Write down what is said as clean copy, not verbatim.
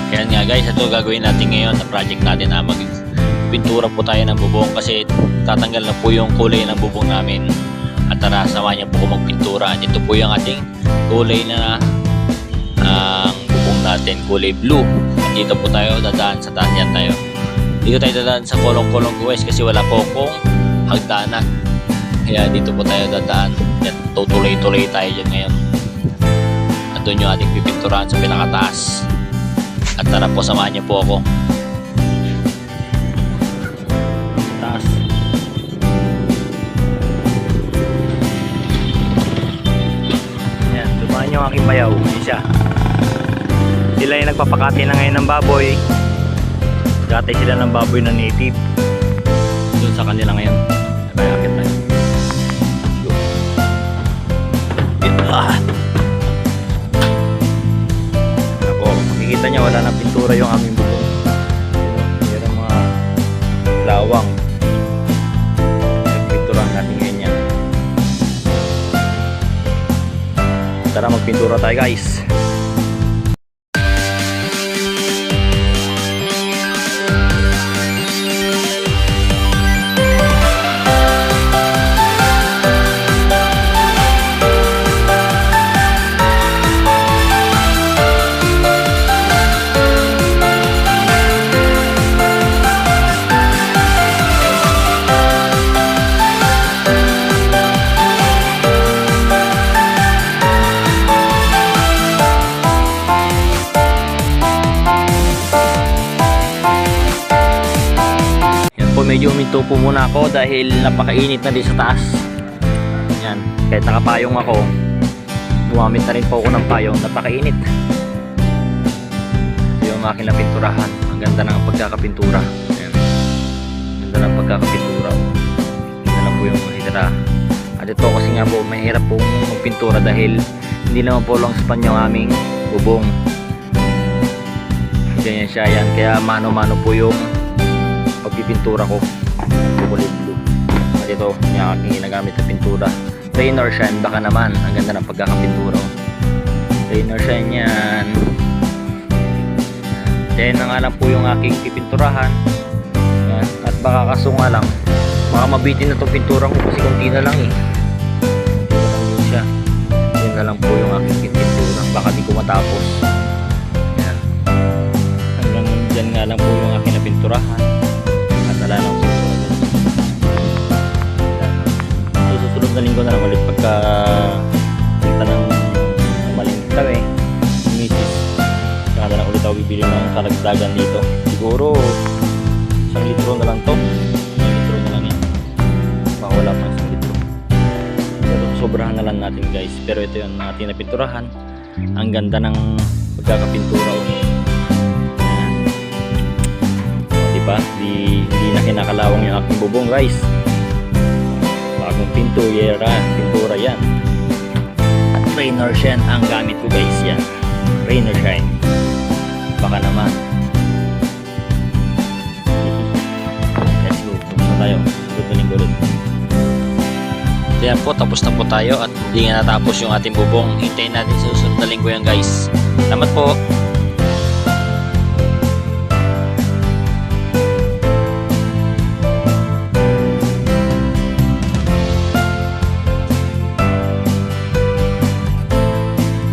Ayan nga guys, ito gagawin natin ngayon na project natin na magpintura po tayo ng bubong kasi tatanggal na po yung kulay ng bubong namin. At tara, sama niya po ko magpintura. At ito po yung ating kulay na ang bubong natin, kulay blue. At dito po tayo dadaan sa taas. Yan tayo. Dito tayo dadaan sa kolong-kolong guys kasi wala po akong hagdanan. Kaya dito po tayo dadaan. At tutuloy-tuloy tayo dyan ngayon. At doon yung ating pipinturahan sa pinakataas. At tara po, samahan niyo po ako. Taas. Yan, dumaan yung aking bayaw. Yan siya. Sila yung nagpapakati na ngayon ng baboy. Gatay sila ng baboy na native. Doon sa kanila ngayon. Kaya akit tayo. Ako, makikita niya wala na pintura yung aming bubong. Meron mga lawang. Nagpinturahan natin ngayon yan. Tara, magpintura tayo guys. Medyo huminto po muna ako dahil napakainit na din sa taas. Yan, kahit nakapayong ako, gumamit na rin po ako ng payong, napakainit. Ito yung aking napinturahan. Ang ganda ng pagkakapintura. Yan. Ang ganda ng pagkakapintura. Ganda na po yung masitira. At ito kasi nga po mahirap pong magpintura dahil hindi naman po long span yung aming bubong. Ganyan siya yan, kaya mano-mano po yung pagpipintura ko, kulay blue. At ito yung aking ginagamit na pintura, Rain or Shine. Baka naman ang ganda ng pagkakapintura, Rain or Shine yan. Yan na nga lang po yung aking pipinturahan. Yan. At baka kaso nga lang baka mabitin na itong pintura ko kasi kunti na lang yun siya. Yan na lang po yung aking pintura, baka di ko matapos. Yan. Hanggang dyan nga lang po yung aking napinturahan. Wala nang susunod. Susunod na linggo na lang ulit pagka kita ng malintaw misis. Saka na lang ulit ako bibili ng karagdagan dito. Siguro 1 litro na lang to. 1 litro na lang yan. Baka wala pang 1 litro. Pero sobrahan na lang natin guys. Pero ito yung ating napinturahan. Ang ganda ng pagkakapintura. Hindi na kinakalawang yung aking bubong guys. Bagong pintura yan. At Rain or Shine ang gamit ko guys. Yan, Rain or Shine. Baka naman. Let's go, tapos na tayo. Susunod na linggo rin. Yan po, tapos na po tayo. At hindi nga natapos yung ating bubong. Hintayin natin sa susunod na linggo yan guys. Salamat po.